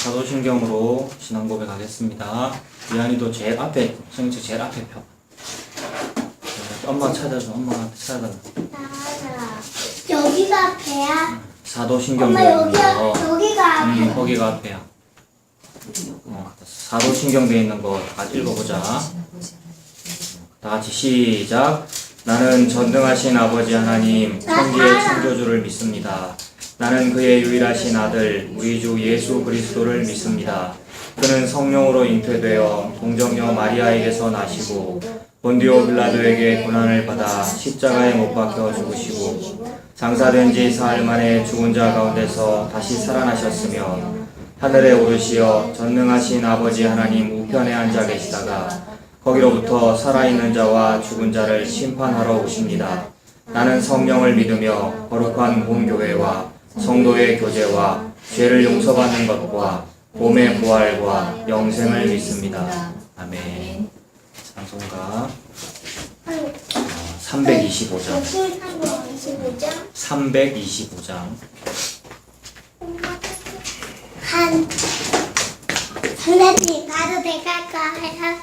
사도신경으로 신앙 고백하겠습니다. 미안이도 제일 앞에, 성인책 제일 앞에 펴. 엄마 찾아줘, 엄마한테 찾아달라. 여기가 앞에야? 사도신경 엄마 여기가 앞에. 거기가 앞에야. 사도신경 돼 있는 거 다 읽어보자. 다 같이 시작. 나는 전능하신 아버지 하나님 천지의 창조주를 믿습니다. 나는 그의 유일하신 아들 우리 주 예수 그리스도를 믿습니다. 그는 성령으로 잉태되어 동정녀 마리아에게서 나시고 본디오 빌라도에게 고난을 받아 십자가에 못 박혀 죽으시고 장사된 지 사흘 만에 죽은 자 가운데서 다시 살아나셨으며 하늘에 오르시어 전능하신 아버지 하나님 우편에 앉아 계시다가 거기로부터 살아있는 자와 죽은 자를 심판하러 오십니다. 나는 성령을 믿으며 거룩한 공교회와 성도의 교제와 죄를 용서받는 것과 몸의 부활과 영생을 믿습니다. 아멘. 찬송가 325장 325장 선생님 가도 될까요?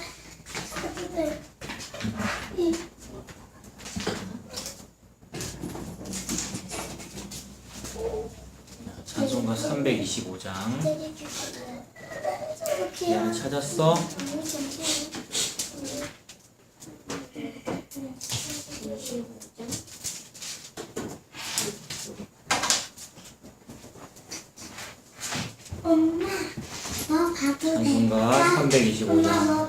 찬송가 325장 야, 찾았어? 엄마 뭐 봐도 찬송가 325장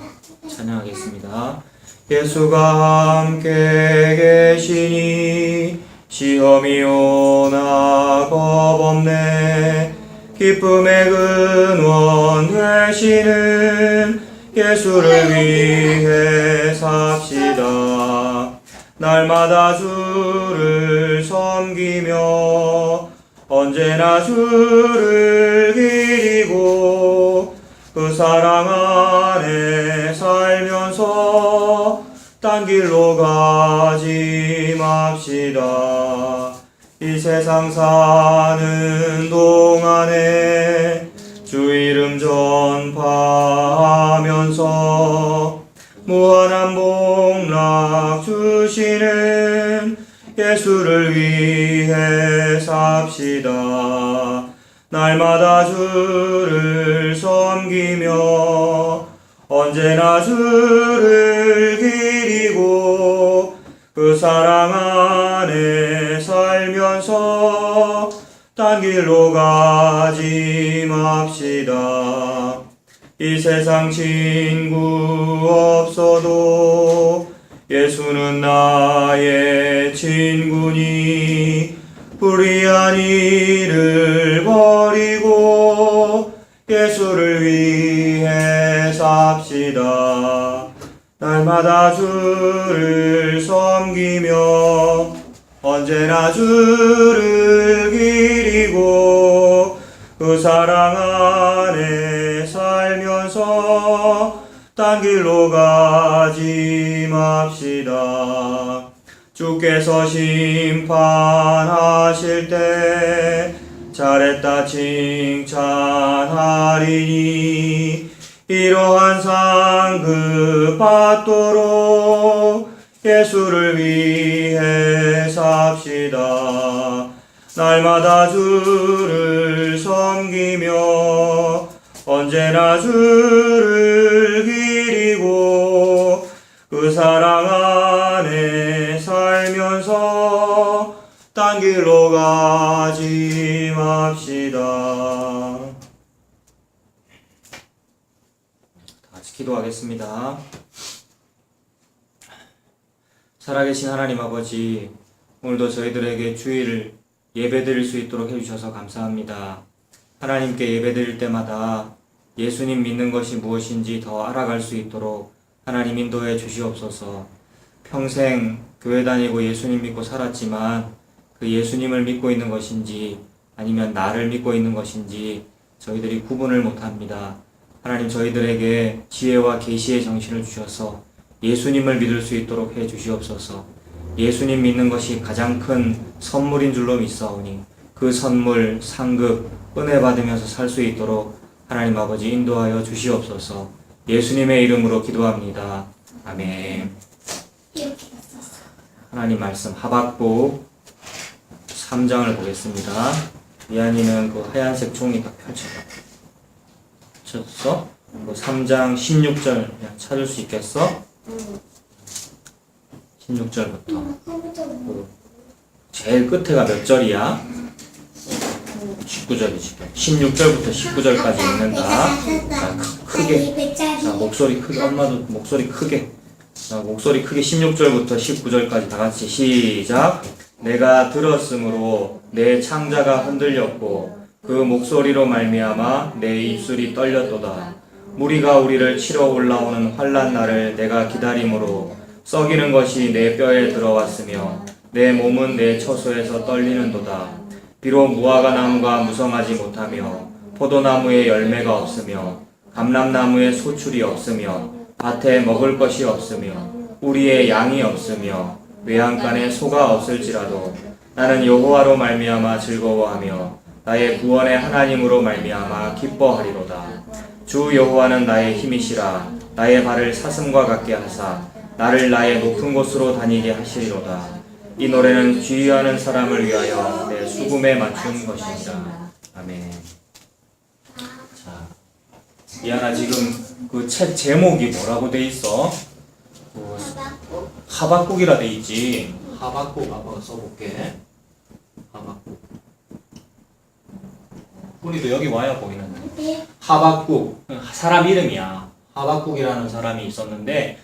찬양하겠습니다. 예수가 함께 계시니 시험이 오나 겁없네. 기쁨의 근원 되시는 예수를 위해 삽시다. 날마다 주를 섬기며 언제나 주를 기리고 그 사랑 안에 살면서 딴 길로 가지 맙시다. 이 세상 사는 동안에 주 이름 전파하면서 무한한 복락 주시는 예수를 위해 삽시다. 날마다 주를 섬기며 언제나 주를 기리고 그 사랑 안에 살면서 딴 길로 가지 맙시다. 이 세상 친구 없어도 예수는 나의 친구니 불의한 일을 버리고 예수를 위해 삽시다. 날마다 주를 섬기며 언제나 주를 기리고 그 사랑 안에 살면서 딴 길로 가지 맙시다. 주께서 심판하실 때 잘했다 칭찬하리니 이러한 상급 받도록 예수를 위해 삽시다. 날마다 주를 섬기며 언제나 주를 기리고 그 사랑 안에 살면서 딴 길로 가지 맙시다. 다 같이 기도하겠습니다. 살아계신 하나님 아버지, 오늘도 저희들에게 주일을 예배드릴 수 있도록 해주셔서 감사합니다. 하나님께 예배드릴 때마다 예수님 믿는 것이 무엇인지 더 알아갈 수 있도록 하나님 인도해 주시옵소서. 평생 교회 다니고 예수님 믿고 살았지만 그 예수님을 믿고 있는 것인지 아니면 나를 믿고 있는 것인지 저희들이 구분을 못합니다. 하나님 저희들에게 지혜와 계시의 정신을 주셔서 예수님을 믿을 수 있도록 해 주시옵소서. 예수님 믿는 것이 가장 큰 선물인 줄로 믿사오니 그 선물, 상급, 은혜 받으면서 살 수 있도록 하나님 아버지 인도하여 주시옵소서. 예수님의 이름으로 기도합니다. 아멘. 이렇게 썼어. 하나님 말씀 하박국 3장을 보겠습니다. 미안이는 그 하얀색 종이 딱 펼쳐졌어? 그 3장 16절 그냥 찾을 수 있겠어? 16절부터 그 제일 끝에가 몇 절이야? 19절이지. 16절부터 19절까지 읽는다. 자, 크게. 자, 목소리 크게. 엄마도 목소리 크게. 자, 목소리 크게 16절부터 19절까지 다 같이 시작. 내가 들었으므로 내 창자가 흔들렸고 그 목소리로 말미암아 내 입술이 떨렸도다. 무리가 우리를 치러 올라오는 환난 날을 내가 기다림으로 썩이는 것이 내 뼈에 들어왔으며 내 몸은 내 처소에서 떨리는도다. 비록 무화과 나무가 무성하지 못하며 포도나무에 열매가 없으며 감람나무에 소출이 없으며 밭에 먹을 것이 없으며 우리의 양이 없으며 외양간에 소가 없을지라도 나는 여호와로 말미암아 즐거워하며 나의 구원의 하나님으로 말미암아 기뻐하리로다. 주 여호와는 나의 힘이시라. 나의 발을 사슴과 같게 하사 나를 나의 높은 곳으로 다니게 하시리로다. 이 노래는 주의하는 사람을 위하여 내 수금에 맞춘 것입니다. 아멘. 자, 이하나 지금 그 책 제목이 뭐라고 돼 있어? 하박국이라 돼 있지. 하박국 아빠가 써볼게. 하박국. 우리도 여기 와야 보이는데. 하박국 사람 이름이야. 하박국이라는 사람이 있었는데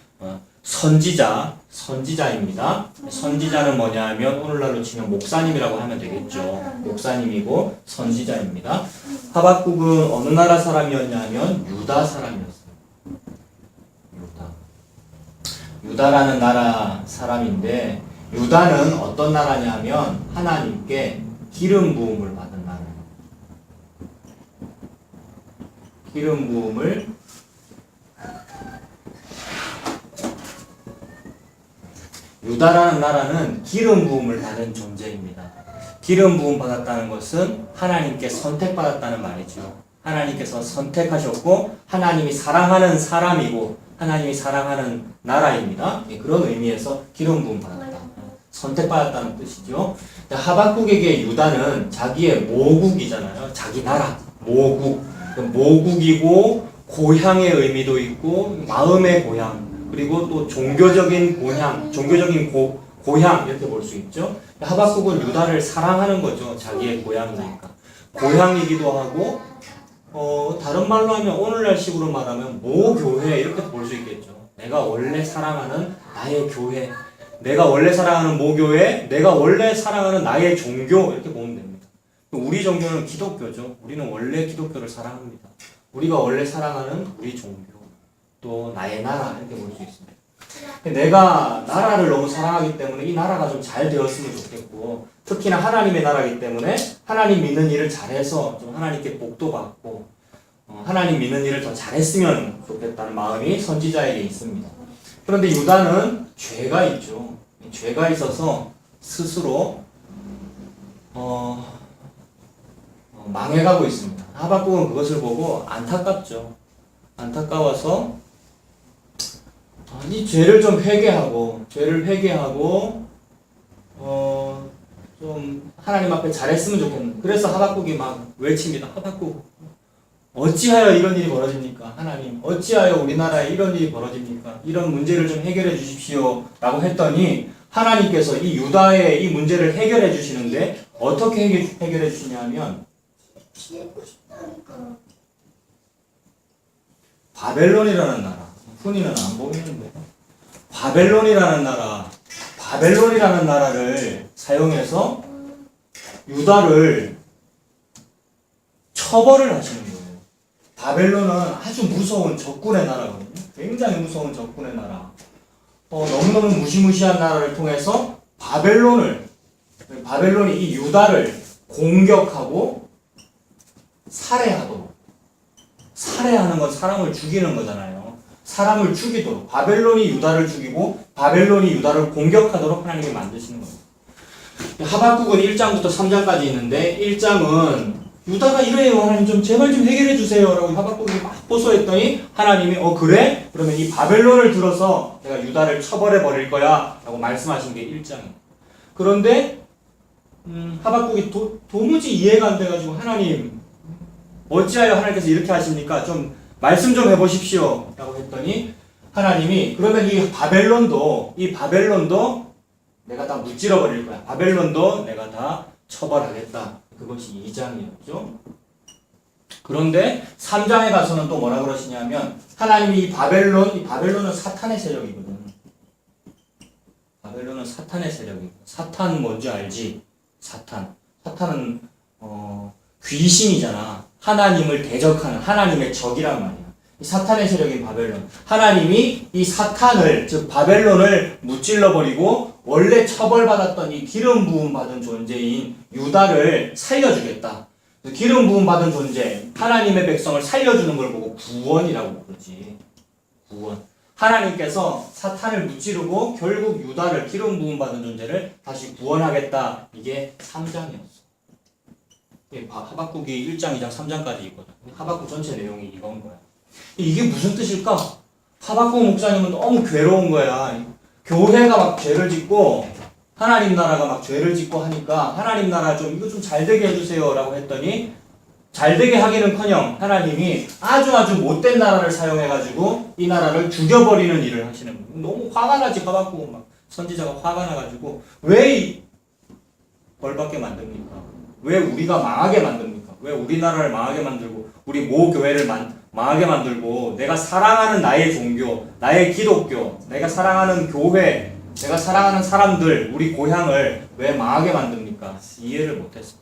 선지자입니다. 선지자는 뭐냐 하면 오늘날로 치면 목사님이라고 하면 되겠죠. 목사님이고 선지자입니다. 하박국은 어느 나라 사람이었냐 하면 유다 사람이었어요. 유다라는 나라 사람인데 유다는 어떤 나라냐 하면 하나님께 기름 부음을 받은 나라예요. 기름 부음을 유다라는 나라는 기름 부음을 받은 존재입니다. 기름 부음 받았다는 것은 하나님께 선택받았다는 말이죠. 하나님께서 선택하셨고 하나님이 사랑하는 사람이고 하나님이 사랑하는 나라입니다. 그런 의미에서 기름 부음 받았다. 선택받았다는 뜻이죠. 하박국에게 유다는 자기의 모국이잖아요. 자기 나라, 모국. 모국이고 고향의 의미도 있고 마음의 고향. 그리고 또 종교적인 고향, 고향 이렇게 볼 수 있죠. 하박국은 유다를 사랑하는 거죠. 자기의 고향이니까. 고향이기도 하고 다른 말로 하면 오늘날식으로 말하면 모교회 이렇게 볼 수 있겠죠. 내가 원래 사랑하는 나의 교회, 내가 원래 사랑하는 모교회, 내가 원래 사랑하는 나의 종교 이렇게 보면 됩니다. 우리 종교는 기독교죠. 우리는 원래 기독교를 사랑합니다. 우리가 원래 사랑하는 우리 종교. 또 나의 나라 이렇게 볼 수 있습니다. 내가 나라를 너무 사랑하기 때문에 이 나라가 좀 잘 되었으면 좋겠고 특히나 하나님의 나라이기 때문에 하나님 믿는 일을 잘해서 좀 하나님께 복도 받고 하나님 믿는 일을 더 잘했으면 좋겠다는 마음이 선지자에게 있습니다. 그런데 유다는 죄가 있죠. 죄가 있어서 스스로 망해가고 있습니다. 하박국은 그것을 보고 안타깝죠. 안타까워서 이 죄를 좀 회개하고 좀 하나님 앞에 잘했으면 좋겠는데 그래서 하박국이 막 외칩니다. 하박국 어찌하여 이런 일이 벌어집니까? 하나님 어찌하여 우리나라에 이런 일이 벌어집니까? 이런 문제를 좀 해결해 주십시오 라고 했더니 하나님께서 이 유다의 이 문제를 해결해 주시는데 어떻게 해결해 주시냐면 바벨론이라는 나라 훈이는 안 보이는데 바벨론이라는 나라를 사용해서 유다를 처벌을 하시는 거예요. 바벨론은 아주 무서운 적군의 나라거든요. 굉장히 무서운 적군의 나라. 너무너무 무시무시한 나라를 통해서 바벨론이 이 유다를 공격하고 살해하는 건 사람을 죽이는 거잖아요. 사람을 죽이도록 바벨론이 유다를 죽이고 바벨론이 유다를 공격하도록 하나님이 만드시는 겁니다. 하박국은 1장부터 3장까지 있는데 1장은 유다가 이래요. 하나님 좀 제발 좀 해결해 주세요. 라고 하박국이 막 호소했더니 하나님이 그래? 그러면 이 바벨론을 들어서 내가 유다를 처벌해 버릴 거야. 라고 말씀하신 게 1장이에요. 그런데 하박국이 도무지 이해가 안 돼가지고 하나님 어찌하여 하나님께서 이렇게 하십니까? 좀 말씀 좀 해보십시오. 라고 했더니 하나님이 그러면 이 바벨론도 내가 다 무찌러 버릴 거야. 바벨론도 내가 다 처벌하겠다. 그것이 2장이었죠. 그런데 3장에 가서는 또 뭐라 그러시냐면 하나님이 이 바벨론은 사탄의 세력이거든. 바벨론은 사탄의 세력이고 사탄 뭔지 알지? 사탄은 귀신이잖아. 하나님을 대적하는 하나님의 적이란 말이야. 이 사탄의 세력인 바벨론. 하나님이 이 사탄을 즉 바벨론을 무찔러 버리고 원래 처벌받았던 이 기름 부음 받은 존재인 유다를 살려주겠다. 기름 부음 받은 존재, 하나님의 백성을 살려주는 걸 보고 구원이라고 부르지. 구원. 하나님께서 사탄을 무찌르고 결국 유다를 기름 부음 받은 존재를 다시 구원하겠다. 이게 3장이었어. 하박국이 1장, 2장, 3장까지 있거든. 하박국 전체 내용이 이건 거야. 이게 무슨 뜻일까? 하박국 목사님은 너무 괴로운 거야. 교회가 막 죄를 짓고 하나님 나라가 막 죄를 짓고 하니까 하나님 나라 이거 좀 잘 되게 해주세요 라고 했더니 잘 되게 하기는커녕 하나님이 아주 못된 나라를 사용해가지고 이 나라를 죽여버리는 일을 하시는 거예요. 너무 화가 나지. 하박국은 막 선지자가 화가 나가지고 왜 벌받게 만듭니까? 왜 우리가 망하게 만듭니까? 왜 우리나라를 망하게 만들고 우리 모 교회를 망하게 만들고 내가 사랑하는 나의 종교, 나의 기독교, 내가 사랑하는 교회, 내가 사랑하는 사람들, 우리 고향을 왜 망하게 만듭니까? 이해를 못했었어.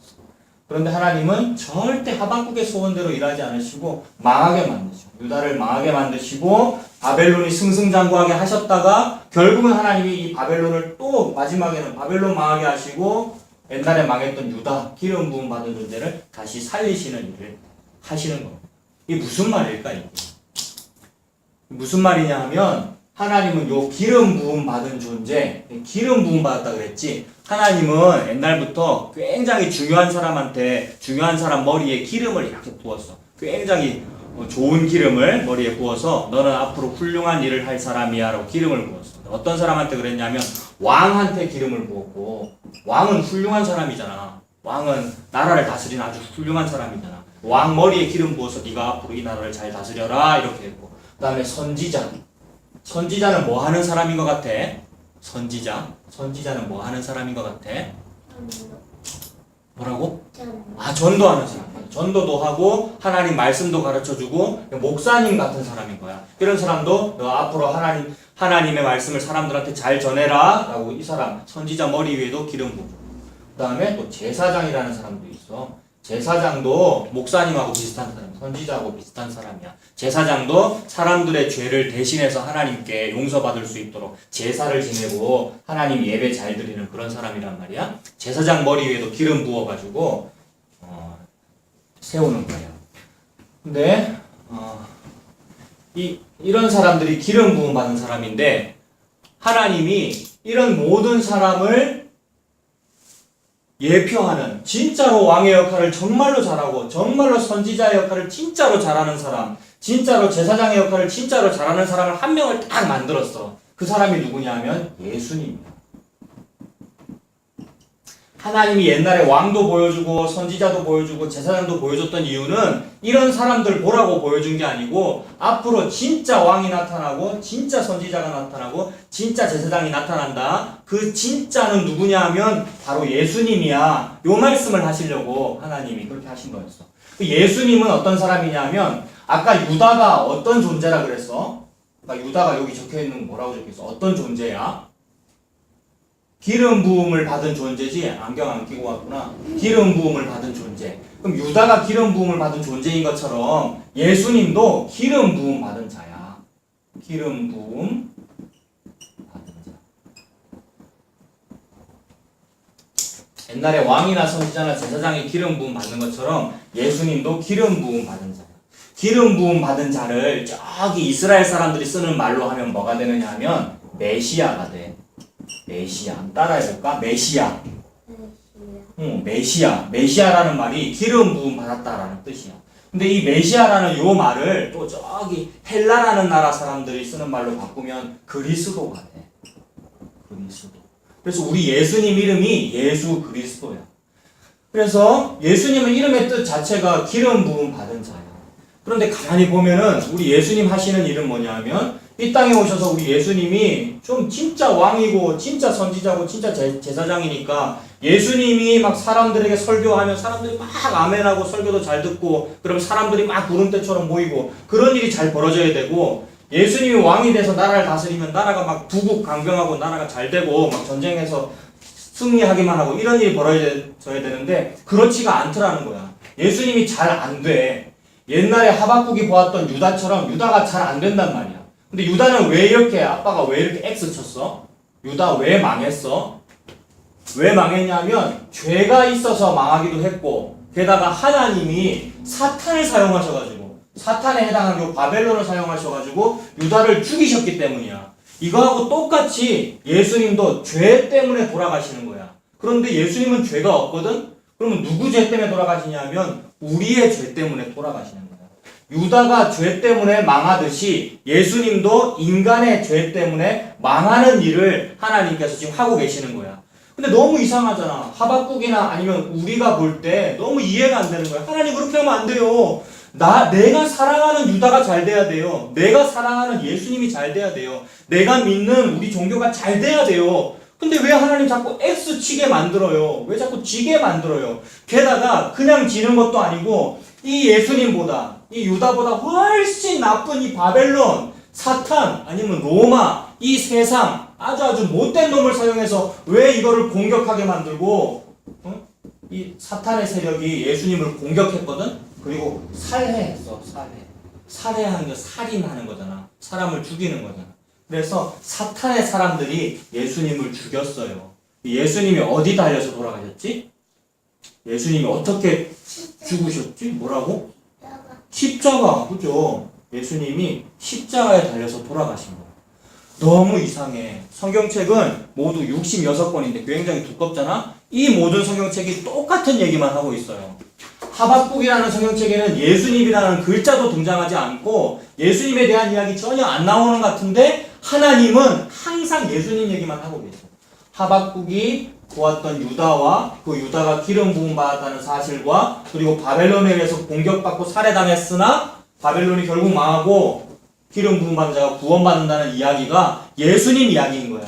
그런데 하나님은 절대 하박국의 소원대로 일하지 않으시고 망하게 만드시고 유다를 망하게 만드시고 바벨론이 승승장구하게 하셨다가 결국은 하나님이 이 바벨론을 또 마지막에는 바벨론 망하게 하시고 옛날에 망했던 유다, 기름 부음 받은 존재를 다시 살리시는 일을 하시는 겁니다. 이게 무슨 말일까, 이게? 무슨 말이냐 하면, 하나님은 요 기름 부음 받은 존재, 기름 부음 받았다 그랬지? 하나님은 옛날부터 굉장히 중요한 사람 머리에 기름을 이렇게 부었어. 굉장히 좋은 기름을 머리에 부어서 너는 앞으로 훌륭한 일을 할 사람이야 라고 기름을 부었어. 어떤 사람한테 그랬냐면 왕한테 기름을 부었고, 왕은 훌륭한 사람이잖아. 왕은 나라를 다스리는 아주 훌륭한 사람이잖아. 왕 머리에 기름 부어서 네가 앞으로 이 나라를 잘 다스려라 이렇게 했고, 그 다음에 선지자는 뭐 하는 사람인 것 같아? 선지자는 뭐 하는 사람인 것 같아? 뭐라고? 전도하는 사람. 전도도 하고 하나님 말씀도 가르쳐주고 목사님 같은 사람인 거야. 이런 사람도 너 앞으로 하나님의 말씀을 사람들한테 잘 전해라 라고 이 사람 선지자 머리 위에도 기름 부어줘. 그 다음에 또 제사장이라는 사람도 있어. 제사장도 목사님하고 비슷한 사람, 선지자하고 비슷한 사람이야. 제사장도 사람들의 죄를 대신해서 하나님께 용서받을 수 있도록 제사를 지내고 하나님 예배 잘 드리는 그런 사람이란 말이야. 제사장 머리 위에도 기름 부어가지고 세우는 거예요. 근데 이런 사람들이 기름 부음 받은 사람인데 하나님이 이런 모든 사람을 예표하는 진짜로 왕의 역할을 정말로 잘하고 정말로 선지자의 역할을 진짜로 잘하는 사람, 진짜로 제사장의 역할을 진짜로 잘하는 사람을 한 명을 딱 만들었어. 그 사람이 누구냐 하면 예수님이야. 하나님이 옛날에 왕도 보여주고 선지자도 보여주고 제사장도 보여줬던 이유는 이런 사람들 보라고 보여준 게 아니고 앞으로 진짜 왕이 나타나고 진짜 선지자가 나타나고 진짜 제사장이 나타난다. 그 진짜는 누구냐 하면 바로 예수님이야. 요 말씀을 하시려고 하나님이 그렇게 하신 거였어. 그 예수님은 어떤 사람이냐면 아까 유다가 어떤 존재라 그랬어? 그러니까 유다가 여기 적혀있는 뭐라고 적혀있어? 어떤 존재야? 기름 부음을 받은 존재지. 안경 안 끼고 왔구나. 기름 부음을 받은 존재. 그럼 유다가 기름 부음을 받은 존재인 것처럼 예수님도 기름 부음 받은 자야. 기름 부음 받은 자. 옛날에 왕이나 선지자나 제사장이 기름 부음 받는 것처럼 예수님도 기름 부음 받은 자야. 기름 부음 받은 자를 저기 이스라엘 사람들이 쓰는 말로 하면 뭐가 되느냐 하면 메시아가 돼. 메시아. 따라해볼까? 메시아. 메시아라는 말이 기름 부음 받았다라는 뜻이야. 근데 이 메시아라는 요 말을 또 저기 헬라라는 나라 사람들이 쓰는 말로 바꾸면 그리스도가 돼. 그리스도. 그래서 우리 예수님 이름이 예수 그리스도야. 그래서 예수님은 이름의 뜻 자체가 기름 부음 받은 자야. 그런데 가만히 보면은 우리 예수님 하시는 일은 뭐냐 하면 이 땅에 오셔서 우리 예수님이 좀 진짜 왕이고 진짜 선지자고 진짜 제사장이니까 예수님이 막 사람들에게 설교하면 사람들이 막 아멘하고 설교도 잘 듣고 그럼 사람들이 막 구름대처럼 모이고 그런 일이 잘 벌어져야 되고 예수님이 왕이 돼서 나라를 다스리면 나라가 막 부국강병하고 나라가 잘 되고 막 전쟁에서 승리하기만 하고 이런 일이 벌어져야 되는데 그렇지가 않더라는 거야. 예수님이 잘 안 돼. 옛날에 하박국이 보았던 유다처럼 유다가 잘 안 된단 말이야. 근데 유다는 왜 이렇게 아빠가 왜 이렇게 X 쳤어? 유다 왜 망했어? 왜 망했냐면 죄가 있어서 망하기도 했고 게다가 하나님이 사탄을 사용하셔가지고 사탄에 해당하는 요 바벨론을 사용하셔가지고 유다를 죽이셨기 때문이야. 이거하고 똑같이 예수님도 죄 때문에 돌아가시는 거야. 그런데 예수님은 죄가 없거든? 그러면 누구 죄 때문에 돌아가시냐면 우리의 죄 때문에 돌아가시는 거야. 유다가 죄 때문에 망하듯이 예수님도 인간의 죄 때문에 망하는 일을 하나님께서 지금 하고 계시는 거야. 근데 너무 이상하잖아. 하박국이나 아니면 우리가 볼 때 너무 이해가 안 되는 거야. 하나님 그렇게 하면 안 돼요. 내가 사랑하는 유다가 잘 돼야 돼요. 내가 사랑하는 예수님이 잘 돼야 돼요. 내가 믿는 우리 종교가 잘 돼야 돼요. 근데 왜 하나님 자꾸 X 치게 만들어요? 왜 자꾸 지게 만들어요? 게다가 그냥 지는 것도 아니고 이 예수님보다 이 유다보다 훨씬 나쁜 이 바벨론, 사탄 아니면 로마 이 세상 아주 못된 놈을 사용해서 왜 이거를 공격하게 만들고 이 사탄의 세력이 예수님을 공격했거든? 그리고 살해했어. 살해하는 거 살인하는 거잖아. 사람을 죽이는 거잖아. 그래서 사탄의 사람들이 예수님을 죽였어요. 예수님이 어디 달려서 돌아가셨지? 예수님이 어떻게 죽으셨지? 뭐라고? 십자가. 그죠? 예수님이 십자가에 달려서 돌아가신 거예요. 너무 이상해. 성경책은 모두 66권인데 굉장히 두껍잖아? 이 모든 성경책이 똑같은 얘기만 하고 있어요. 하박국이라는 성경책에는 예수님이라는 글자도 등장하지 않고 예수님에 대한 이야기 전혀 안 나오는 것 같은데 하나님은 항상 예수님 얘기만 하고 계세요. 하박국이 보았던 유다와 그 유다가 기름 부음 받았다는 사실과 그리고 바벨론에 의해서 공격받고 살해당했으나 바벨론이 결국 망하고 기름 부음 받은 자가 구원받는다는 이야기가 예수님 이야기인 거야.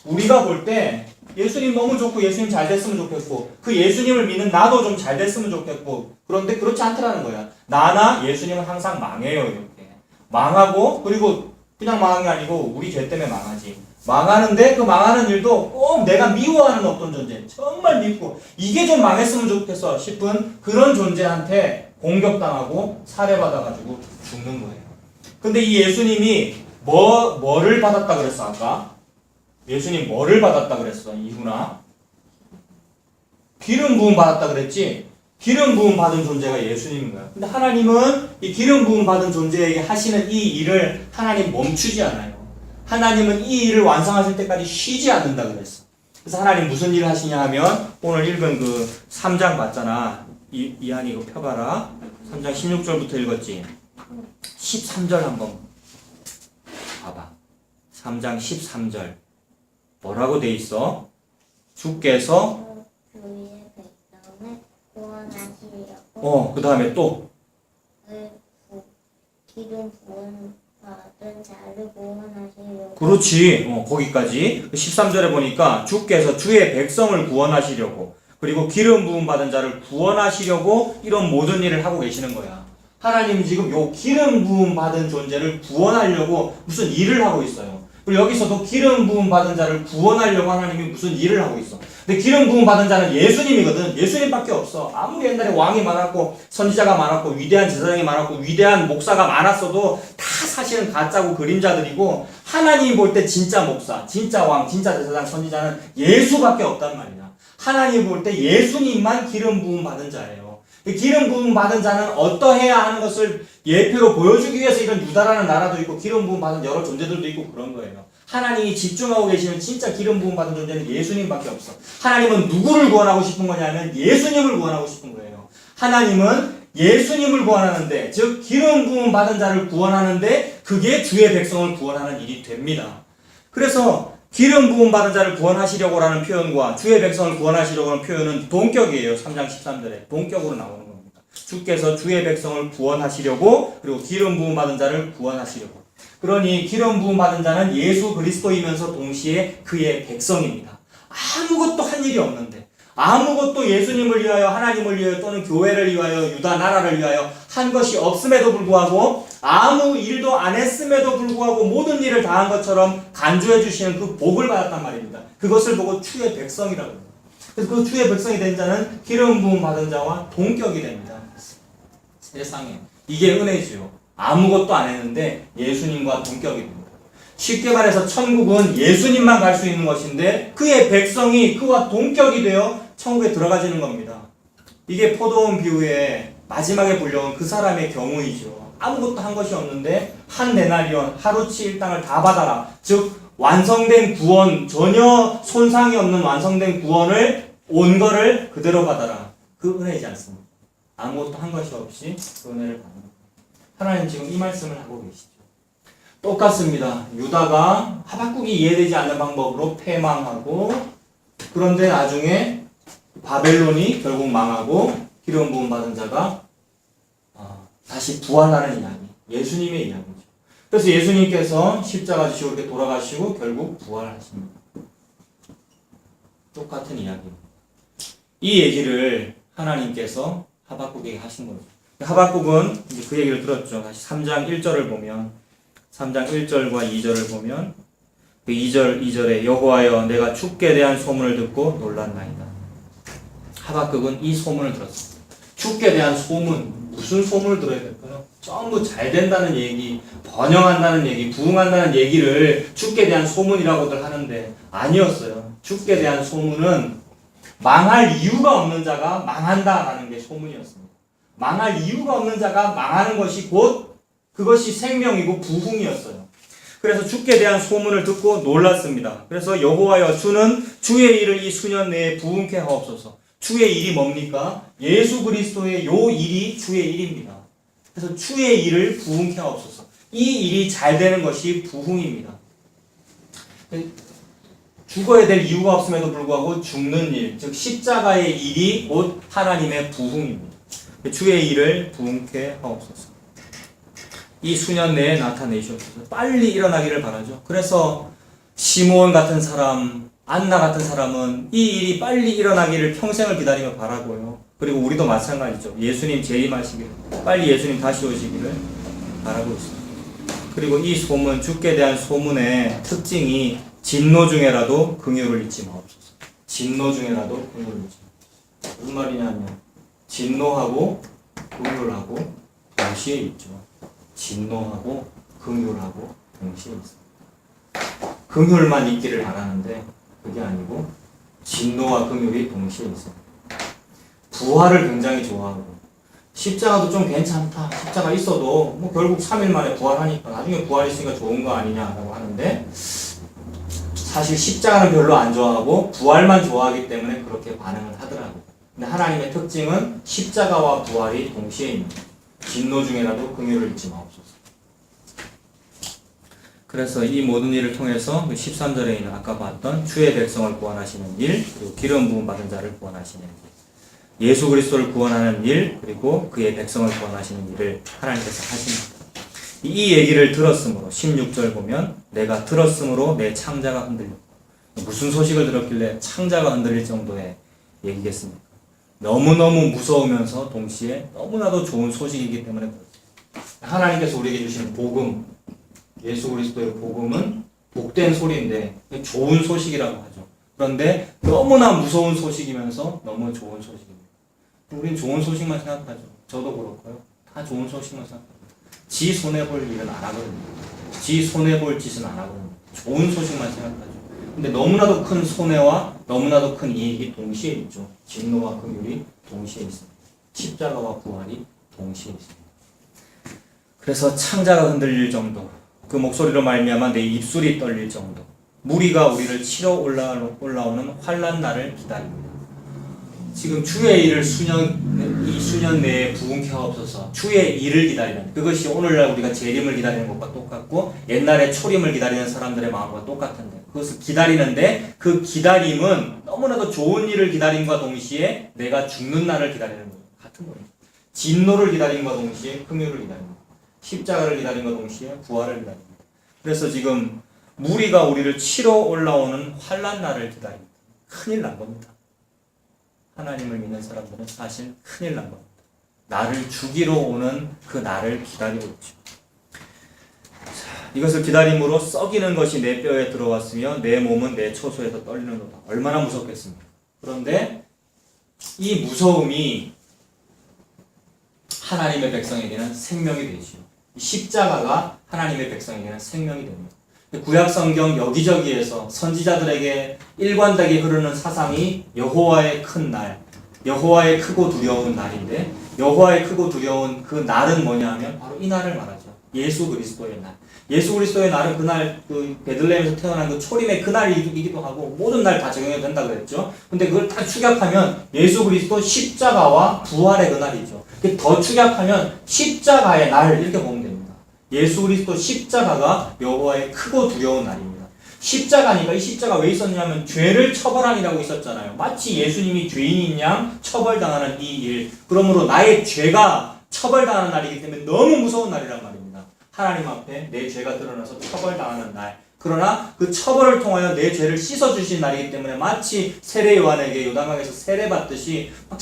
우리가 볼 때 예수님 너무 좋고 예수님 잘 됐으면 좋겠고 그 예수님을 믿는 나도 좀 잘 됐으면 좋겠고 그런데 그렇지 않더라는 거야. 나나 예수님은 항상 망해요. 이렇게 망하고 그리고 그냥 망한 게 아니고 우리 죄 때문에 망하지. 망하는데 그 망하는 일도 꼭 내가 미워하는 어떤 존재 정말 밉고 이게 좀 망했으면 좋겠어 싶은 그런 존재한테 공격당하고 살해받아가지고 죽는 거예요. 근데 이 예수님이 뭐를 받았다 그랬어 아까? 예수님 뭐를 받았다 그랬어 이훈아? 기름 부음 받았다 그랬지? 기름 부음 받은 존재가 예수님인 거야. 근데 하나님은 이 기름 부음 받은 존재에게 하시는 이 일을 하나님 멈추지 않아요. 하나님은 이 일을 완성하실 때까지 쉬지 않는다 그랬어. 그래서 하나님 무슨 일을 하시냐 하면 오늘 읽은 그 3장 봤잖아. 이한이 이거 펴봐라. 3장 16절부터 읽었지? 13절 한번 봐봐. 3장 13절 뭐라고 돼 있어? 주께서 주의 백성을 구원하시려고 그 다음에 또 기름 부음 받은 자를 구원하시려고 그렇지. 거기까지 13절에 보니까 주께서 주의 백성을 구원하시려고 그리고 기름 부음 받은 자를 구원하시려고 이런 모든 일을 하고 계시는 거야. 하나님 지금 요 기름 부음 받은 존재를 구원하려고 무슨 일을 하고 있어요. 그리고 여기서도 기름 부음 받은 자를 구원하려고 하나님이 무슨 일을 하고 있어. 근데 기름 부음 받은 자는 예수님이거든. 예수님밖에 없어. 아무리 옛날에 왕이 많았고 선지자가 많았고 위대한 제사장이 많았고 위대한 목사가 많았어도 다 사실은 가짜고 그림자들이고 하나님이 볼 때 진짜 목사, 진짜 왕, 진짜 제사장, 선지자는 예수밖에 없단 말이야. 하나님이 볼 때 예수님만 기름 부음 받은 자예요. 기름 부음 받은 자는 어떠해야 하는 것을 예표로 보여주기 위해서 이런 유다라는 나라도 있고 기름 부음 받은 여러 존재들도 있고 그런 거예요. 하나님이 집중하고 계시는 진짜 기름 부음 받은 존재는 예수님밖에 없어. 하나님은 누구를 구원하고 싶은 거냐면 예수님을 구원하고 싶은 거예요. 하나님은 예수님을 구원하는데, 즉 기름 부음 받은 자를 구원하는데 그게 주의 백성을 구원하는 일이 됩니다. 그래서 기름 부음 받은 자를 구원하시려고라는 표현과 주의 백성을 구원하시려고라는 표현은 동격이에요. 3장 13절에 동격으로 나오는 겁니다. 주께서 주의 백성을 구원하시려고, 그리고 기름 부음 받은 자를 구원하시려고. 그러니 기름 부음 받은 자는 예수 그리스도이면서 동시에 그의 백성입니다. 아무것도 한 일이 없는데, 아무것도 예수님을 위하여, 하나님을 위하여, 또는 교회를 위하여, 유다 나라를 위하여 한 것이 없음에도 불구하고, 아무 일도 안 했음에도 불구하고 모든 일을 다 한 것처럼 간주해 주시는 그 복을 받았단 말입니다. 그것을 보고 주의 백성이라고 합니다. 그래서 그 주의 백성이 된 자는 기름 부음 받은 자와 동격이 됩니다. 세상에 이게 은혜지요. 아무것도 안 했는데 예수님과 동격이 됩니다. 쉽게 말해서 천국은 예수님만 갈 수 있는 것인데 그의 백성이 그와 동격이 되어 천국에 들어가지는 겁니다. 이게 포도원 비유의 마지막에 불려온 그 사람의 경우이죠. 아무것도 한 것이 없는데 한 데나리온, 하루치 일당을 다 받아라. 즉 완성된 구원, 전혀 손상이 없는 완성된 구원을 온 거를 그대로 받아라. 그 은혜이지 않습니까? 아무것도 한 것이 없이 그 은혜를 받는 겁니다. 하나님 지금 이 말씀을 하고 계시죠. 똑같습니다. 유다가 하박국이 이해되지 않는 방법으로 패망하고, 그런데 나중에 바벨론이 결국 망하고 기름 부음 받은 자가 다시 부활하는 이야기, 예수님의 이야기죠. 그래서 예수님께서 십자가 지시고 이렇게 돌아가시고 결국 부활하십니다. 똑같은 이야기입니다. 이 얘기를 하나님께서 하박국에게 하신 거죠. 하박국은 이제 그 얘기를 들었죠. 다시 3장 1절을 보면, 3장 1절과 2절을 보면, 그 2절에 여호와여 내가 주께 대한 소문을 듣고 놀랐나이다. 하박국은 이 소문을 들었습니다. 주께 대한 소문, 무슨 소문을 들어야 될까요? 전부 잘 된다는 얘기, 번영한다는 얘기, 부흥한다는 얘기를 주께 대한 소문이라고들 하는데 아니었어요. 주께 대한 소문은 망할 이유가 없는 자가 망한다라는 게 소문이었습니다. 망할 이유가 없는 자가 망하는 것이 곧 그것이 생명이고 부흥이었어요. 그래서 주께 대한 소문을 듣고 놀랐습니다. 그래서 여호와여 주는 주의 일을 이 수년 내에 부흥케 하옵소서. 주의 일이 뭡니까? 예수 그리스도의 요 일이 주의 일입니다. 그래서 주의 일을 부흥케 하옵소서. 이 일이 잘 되는 것이 부흥입니다. 죽어야 될 이유가 없음에도 불구하고 죽는 일, 즉 십자가의 일이 곧 하나님의 부흥입니다. 주의 일을 부흥케 하옵소서. 이 수년 내에 나타내시옵소서. 빨리 일어나기를 바라죠. 그래서 시므온 같은 사람, 안나 같은 사람은 이 일이 빨리 일어나기를 평생을 기다리며 바라고요. 그리고 우리도 마찬가지죠. 예수님 재림하시기를, 빨리 예수님 다시 오시기를 바라고 있습니다. 그리고 이 소문, 주께 대한 소문의 특징이 진노 중에라도 긍휼을 잊지 마옵소서. 진노 중에라도 긍휼을 잊지 마옵소서. 무슨 말이냐면 진노하고 긍휼하고 동시에 있죠. 진노하고 긍휼하고 동시에 있습니다. 긍휼만 있기를 바라는데 그게 아니고 진노와 긍휼이 동시에 있어요. 부활을 굉장히 좋아하고 십자가도 좀 괜찮다. 십자가 있어도 뭐 결국 3일 만에 부활하니까 나중에 부활했으니까 좋은 거 아니냐라고 하는데, 사실 십자가는 별로 안 좋아하고 부활만 좋아하기 때문에 그렇게 반응을 하더라고요. 근데 하나님의 특징은 십자가와 부활이 동시에 있는 거예요. 진노 중에라도 긍휼을 잊지 마옵소서. 그래서 이 모든 일을 통해서 13절에 있는 아까 봤던 주의 백성을 구원하시는 일, 그리고 기름 부음 받은 자를 구원하시는 일, 예수 그리스도를 구원하는 일, 그리고 그의 백성을 구원하시는 일을 하나님께서 하십니다. 이 얘기를 들었으므로 16절 보면 내가 들었으므로 내 창자가 흔들렸고, 무슨 소식을 들었길래 창자가 흔들릴 정도의 얘기겠습니까? 너무너무 무서우면서 동시에 너무나도 좋은 소식이기 때문에 그렇습니다. 하나님께서 우리에게 주시는 복음, 예수 그리스도의 복음은 복된 소리인데 좋은 소식이라고 하죠. 그런데 너무나 무서운 소식이면서 너무 좋은 소식입니다. 우린 좋은 소식만 생각하죠. 저도 그렇고요. 다 좋은 소식만 생각합니다. 지 손해볼 일은 안 하거든요. 지 손해볼 짓은 안 하거든요. 좋은 소식만 생각하죠. 근데 너무나도 큰 손해와 너무나도 큰 이익이 동시에 있죠. 진노와 긍휼이 동시에 있습니다. 십자가와 부활이 동시에 있습니다. 그래서 창자가 흔들릴 정도, 그 목소리로 말미암아 내 입술이 떨릴 정도. 무리가 우리를 치러 올라오는 환난 날을 기다립니다. 지금 주의 일을 이 수년 내에 부흥케 하옵소서. 주의 일을 기다리는, 그것이 오늘날 우리가 재림을 기다리는 것과 똑같고 옛날에 초림을 기다리는 사람들의 마음과 똑같은데, 그것을 기다리는데 그 기다림은 너무나도 좋은 일을 기다림과 동시에 내가 죽는 날을 기다리는 거예요. 같은 거예요. 진노를 기다림과 동시에 긍휼을 기다립니다. 십자가를 기다림과 동시에 부활을 기다립니다. 그래서 지금 무리가 우리를 치러 올라오는 환난 날을 기다립니다. 큰일 난 겁니다. 하나님을 믿는 사람들은 사실 큰일 난 겁니다. 나를 죽이러 오는 그 날을 기다리고 있죠. 자, 이것을 기다림으로 썩이는 것이 내 뼈에 들어왔으며 내 몸은 내 초소에서 떨리는도다. 얼마나 무섭겠습니까? 그런데 이 무서움이 하나님의 백성에게는 생명이 되지요. 십자가가 하나님의 백성에게는 생명이 됩니다. 구약성경 여기저기에서 선지자들에게 일관되게 흐르는 사상이 여호와의 큰 날, 여호와의 크고 두려운 날인데, 여호와의 크고 두려운 그 날은 뭐냐 하면 바로 이 날을 말하죠. 예수 그리스도의 날. 예수 그리스도의 날은 그날 그 베들레헴에서 태어난 그 초림의 그날이기도 하고 모든 날 다 적용이 된다 그랬죠. 근데 그걸 딱 축약하면 예수 그리스도 십자가와 부활의 그날이죠. 더 축약하면 십자가의 날 이렇게 보면 됩니다. 예수 그리스도 십자가가 여호와의 크고 두려운 날입니다. 십자가니까 이 십자가 왜 있었냐면 죄를 처벌하니라고 있었잖아요. 마치 예수님이 죄인인 양 처벌당하는 이 일. 그러므로 나의 죄가 처벌당하는 날이기 때문에 너무 무서운 날이란 말입니다. 하나님 앞에 내 죄가 드러나서 처벌당하는 날. 그러나 그 처벌을 통하여 내 죄를 씻어주신 날이기 때문에 마치 세례 요한에게 요단강에서 세례받듯이 막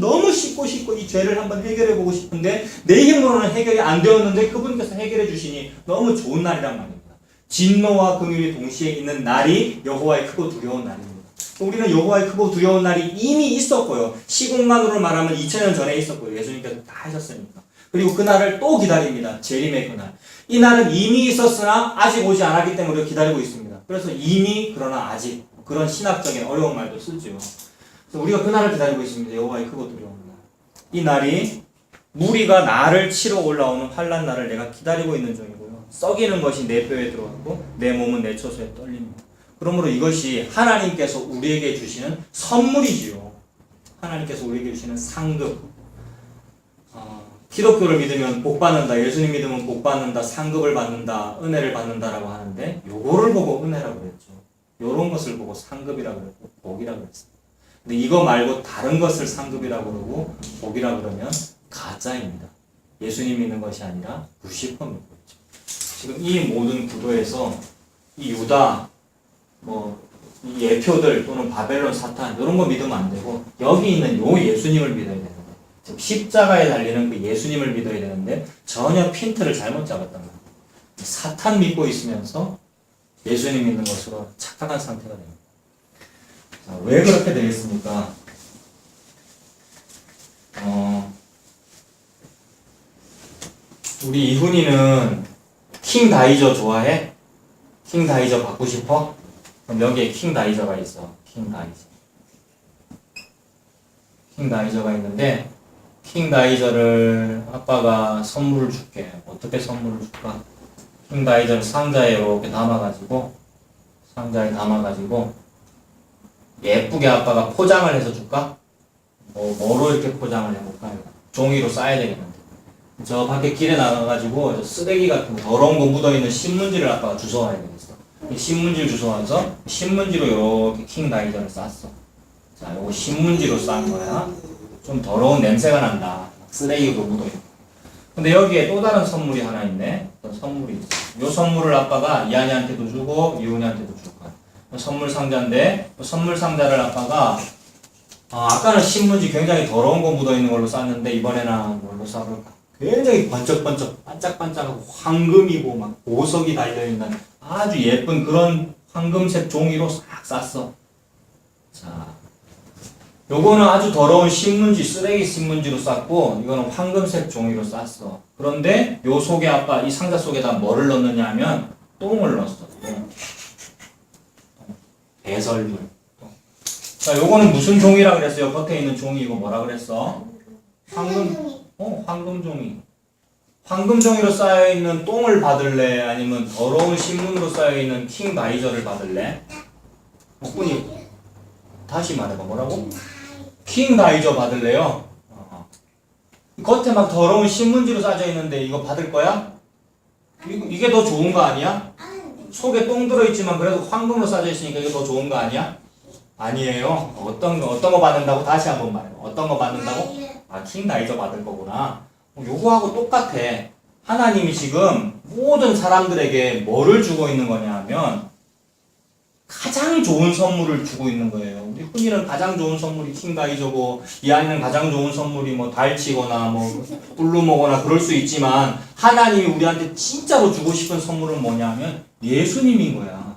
너무 씻고 이 죄를 한번 해결해보고 싶은데 내 힘으로는 해결이 안 되었는데 그분께서 해결해 주시니 너무 좋은 날이란 말입니다. 진노와 긍휼이 동시에 있는 날이 여호와의 크고 두려운 날입니다. 우리는 여호와의 크고 두려운 날이 이미 있었고요. 시국만으로 말하면 2000년 전에 있었고요. 예수님께서 다 하셨으니까. 그리고 그 날을 또 기다립니다. 재림의 그날. 이 날은 이미 있었으나 아직 오지 않았기 때문에 우리가 기다리고 있습니다. 그래서 이미 그러나 아직 그런 신학적인 어려운 말도 쓰죠. 그래서 우리가 그 날을 기다리고 있습니다. 여호와의 크고 두려운 날. 이 날이 무리가 나를 치러 올라오는 환난 날을 내가 기다리고 있는 중이고요. 썩이는 것이 내 뼈에 들어갔고 내 몸은 내 초소에 떨립니다. 그러므로 이것이 하나님께서 우리에게 주시는 선물이지요. 하나님께서 우리에게 주시는 상급. 기독교를 믿으면 복 받는다, 예수님 믿으면 복 받는다, 상급을 받는다, 은혜를 받는다라고 하는데 요거를 보고 은혜라고 그랬죠. 요런 것을 보고 상급이라고 그랬고 복이라고 그랬어요. 근데 이거 말고 다른 것을 상급이라고 그러고 복이라고 그러면 가짜입니다. 예수님 믿는 것이 아니라 루시퍼 믿고 있죠. 지금 이 모든 구도에서 이 유다, 이 예표들 또는 바벨론 사탄 이런 거 믿으면 안 되고 여기 있는 요 예수님을 믿어야 돼요. 즉 십자가에 달리는 그 예수님을 믿어야 되는데 전혀 핀트를 잘못 잡았단 말이에요. 사탄 믿고 있으면서 예수님 믿는 것으로 착각한 상태가 됩니다. 자, 왜 그렇게 되겠습니까? 우리 이훈이는 킹 다이저 좋아해? 킹 다이저 받고 싶어? 그럼 여기에 킹 다이저가 있어. 킹 다이저가 있는데 킹 다이저를 아빠가 선물을 줄게. 어떻게 선물을 줄까? 킹 다이저를 상자에 이렇게 담아가지고 예쁘게 아빠가 포장을 해서 줄까? 뭐로 이렇게 포장을 해볼까? 종이로 싸야 되겠는데. 저 밖에 길에 나가가지고 저 쓰레기 같은 거, 더러운 거 묻어있는 신문지를 아빠가 주워와야 되겠어. 이 신문지를 주워와서 신문지로 이렇게 킹 다이저를 쌌어. 자, 요거 신문지로 싼 거야. 좀 더러운 냄새가 난다. 쓰레기도 묻어있고. 근데 여기에 또 다른 선물이 하나 있네. 어떤 선물이 있어. 요 선물을 아빠가 이한이한테도 주고 이훈이한테도 줄 거야. 선물 상자인데 선물 상자를 아빠가 아까는 신문지 굉장히 더러운 거 묻어있는 걸로 쌌는데 이번에는 뭘로 싸볼까? 굉장히 번쩍번쩍 반짝반짝하고 황금이고 막 보석이 달려있는 아주 예쁜 그런 황금색 종이로 싹 쌌어. 자, 요거는 아주 더러운 신문지, 쓰레기 신문지로 쌌고 이거는 황금색 종이로 쌌어. 그런데 요 속에 아빠 이 상자 속에다 뭐를 넣느냐 하면 똥을 넣었어. 배설물. 자, 요거는 무슨 종이라 그랬어요? 겉에 있는 종이 이거 뭐라 그랬어? 황금 종이. 황금종이로 쌓여있는 똥을 받을래? 아니면 더러운 신문으로 쌓여있는 킹 다이저를 받을래? 꾸니 다시 말해봐. 뭐라고? 킹 다이저 받을래요? 겉에 막 더러운 신문지로 쌓여 있는데 이거 받을 거야? 이게 더 좋은 거 아니야? 속에 똥 들어있지만 그래도 황금으로 쌓여 있으니까 이게 더 좋은 거 아니야? 아니에요. 어떤 거 받는다고? 다시 한번 말해. 어떤 거 받는다고? 킹 다이저 받을 거구나. 요거하고 똑같아. 하나님이 지금 모든 사람들에게 뭐를 주고 있는 거냐 하면 가장 좋은 선물을 주고 있는 거예요. 우리 흔히는 가장 좋은 선물이 킹 다이저고 이 안에는 가장 좋은 선물이 뭐 달치거나 뭐 꿀루머거나 그럴 수 있지만 하나님이 우리한테 진짜로 주고 싶은 선물은 뭐냐면 예수님인 거야.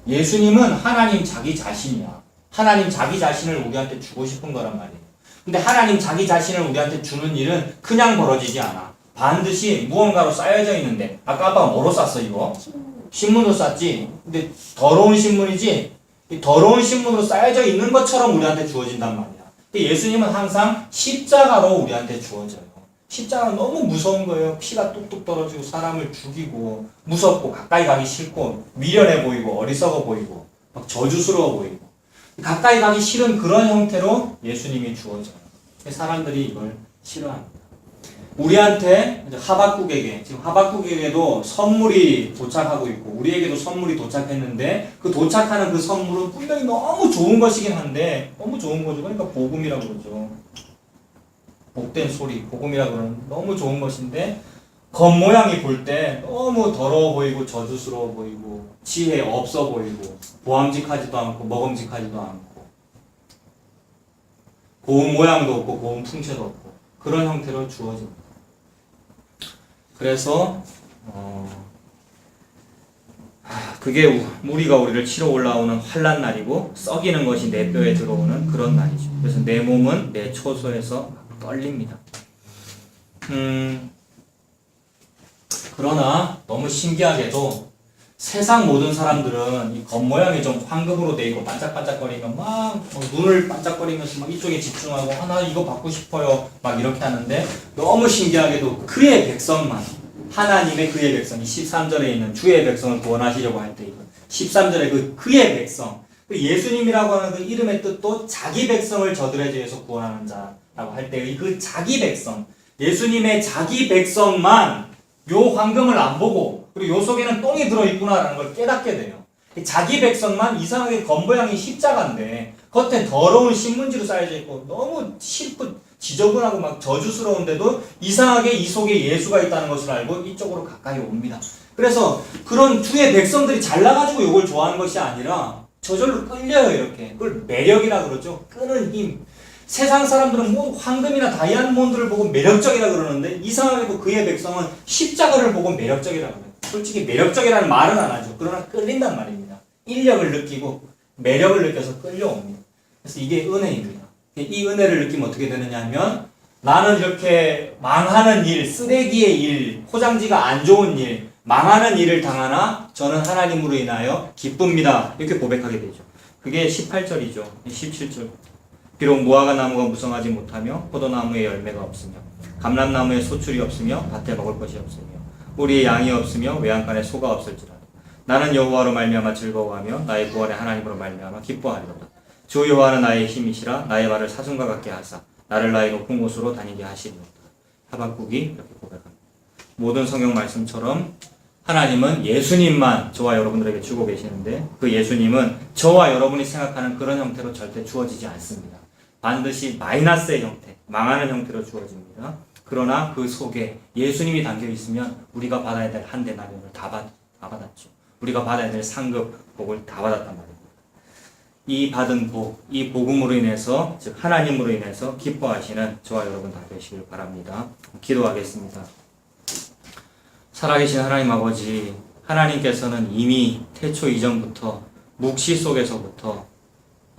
예수님은 하나님 자기 자신이야. 하나님 자기 자신을 우리한테 주고 싶은 거란 말이에요. 근데 하나님 자기 자신을 우리한테 주는 일은 그냥 벌어지지 않아. 반드시 무언가로 쌓여져 있는데 아까 아빠가 뭐로 쌌어 이거? 신문으로 쌌지? 근데 더러운 신문이지? 이 더러운 신문으로 쌓여져 있는 것처럼 우리한테 주어진단 말이야. 근데 예수님은 항상 십자가로 우리한테 주어져요. 십자가는 너무 무서운 거예요. 피가 뚝뚝 떨어지고 사람을 죽이고 무섭고 가까이 가기 싫고 미련해 보이고 어리석어 보이고 막 저주스러워 보이고 가까이 가기 싫은 그런 형태로 예수님이 주어져요. 사람들이 이걸 싫어합니다. 우리한테 하박국에게 지금 하박국에게도 선물이 도착하고 있고 우리에게도 선물이 도착했는데 그 도착하는 그 선물은 분명히 너무 좋은 것이긴 한데 너무 좋은 거죠. 그러니까 복음이라고 그러죠. 복된 소리, 복음이라고 그러는 너무 좋은 것인데 겉모양이 볼 때 너무 더러워 보이고 저주스러워 보이고 지혜 없어 보이고 보암직하지도 않고 먹음직하지도 않고 고운 모양도 없고 고운 풍채도 없고 그런 형태로 주어집니다. 그래서 그게 우리가 우리를 치러 올라오는 환난 날이고 썩이는 것이 내 뼈에 들어오는 그런 날이죠. 그래서 내 몸은 내 초소에서 떨립니다. 그러나 너무 신기하게도 세상 모든 사람들은 이 겉모양이 좀 황금으로 돼 있고 반짝반짝거리면 막 눈을 반짝거리면서 막 이쪽에 집중하고 나 이거 받고 싶어요 막 이렇게 하는데 너무 신기하게도 그의 백성만 하나님의 그의 백성이 13절에 있는 주의 백성을 구원하시려고 할 때 13절에 그의 백성 예수님이라고 하는 그 이름의 뜻도 자기 백성을 저들의 죄에서 구원하는 자라고 할 때의 그 자기 백성 예수님의 자기 백성만 요 황금을 안 보고 그리고 요 속에는 똥이 들어있구나라는 걸 깨닫게 돼요. 자기 백성만 이상하게 겉모양이 십자가인데 겉에 더러운 신문지로 쌓여져 있고 너무 싫고 지저분하고 막 저주스러운데도 이상하게 이 속에 예수가 있다는 것을 알고 이쪽으로 가까이 옵니다. 그래서 그런 주의 백성들이 잘나가지고 이걸 좋아하는 것이 아니라 저절로 끌려요. 이렇게 그걸 매력이라 그러죠. 끄는 힘. 세상 사람들은 뭐 황금이나 다이아몬드를 보고 매력적이라 그러는데 이상하게도 그의 백성은 십자가를 보고 매력적이라 그래요. 솔직히 매력적이라는 말은 안 하죠. 그러나 끌린단 말입니다. 인력을 느끼고 매력을 느껴서 끌려옵니다. 그래서 이게 은혜입니다. 이 은혜를 느끼면 어떻게 되느냐 하면 나는 이렇게 망하는 일, 쓰레기의 일, 포장지가 안 좋은 일, 망하는 일을 당하나 저는 하나님으로 인하여 기쁩니다. 이렇게 고백하게 되죠. 그게 18절이죠. 17절. 비록 무화과 나무가 무성하지 못하며 포도나무에 열매가 없으며 감람나무에 소출이 없으며 밭에 먹을 것이 없으며 우리의 양이 없으며 외양간에 소가 없을지라도 나는 여호와로 말미암아 즐거워하며 나의 구원의 하나님으로 말미암아 기뻐하리로다. 주 여호와는 나의 힘이시라 나의 발을 사슴과 같게 하사 나를 나의 높은 곳으로 다니게 하시리로다. 하박국이 이렇게 고백합니다. 모든 성경 말씀처럼 하나님은 예수님만 저와 여러분들에게 주고 계시는데 그 예수님은 저와 여러분이 생각하는 그런 형태로 절대 주어지지 않습니다. 반드시 마이너스의 형태, 망하는 형태로 주어집니다. 그러나 그 속에 예수님이 담겨 있으면 우리가 받아야 될 한대 나병을 다 받았죠. 우리가 받아야 될 상급, 복을 다 받았단 말입니다. 이 받은 복, 이 복음으로 인해서, 즉 하나님으로 인해서 기뻐하시는 저와 여러분 다 되시길 바랍니다. 기도하겠습니다. 살아계신 하나님 아버지, 하나님께서는 이미 태초 이전부터 묵시 속에서부터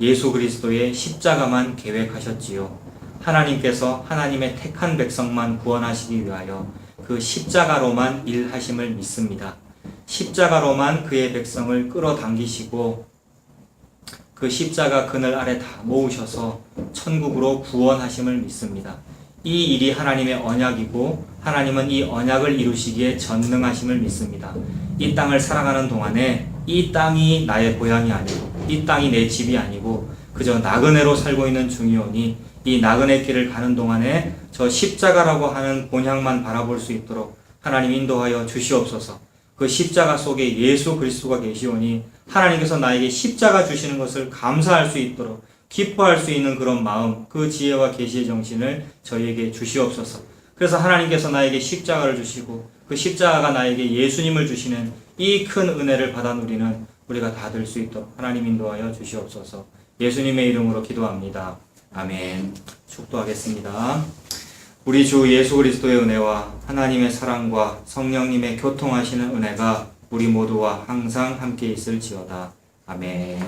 예수 그리스도의 십자가만 계획하셨지요. 하나님께서 하나님의 택한 백성만 구원하시기 위하여 그 십자가로만 일하심을 믿습니다. 십자가로만 그의 백성을 끌어당기시고 그 십자가 그늘 아래 다 모으셔서 천국으로 구원하심을 믿습니다. 이 일이 하나님의 언약이고 하나님은 이 언약을 이루시기에 전능하심을 믿습니다. 이 땅을 살아가는 동안에 이 땅이 나의 고향이 아니고 이 땅이 내 집이 아니고 그저 나그네로 살고 있는 중이오니 이 나그네 길을 가는 동안에 저 십자가라고 하는 본향만 바라볼 수 있도록 하나님 인도하여 주시옵소서. 그 십자가 속에 예수 그리스도가 계시오니 하나님께서 나에게 십자가 주시는 것을 감사할 수 있도록 기뻐할 수 있는 그런 마음, 그 지혜와 계시의 정신을 저희에게 주시옵소서. 그래서 하나님께서 나에게 십자가를 주시고 그 십자가가 나에게 예수님을 주시는 이 큰 은혜를 받아 누리는 우리가 다 될 수 있도록 하나님 인도하여 주시옵소서. 예수님의 이름으로 기도합니다. 아멘. 축도하겠습니다. 우리 주 예수 그리스도의 은혜와 하나님의 사랑과 성령님의 교통하시는 은혜가 우리 모두와 항상 함께 있을지어다. 아멘.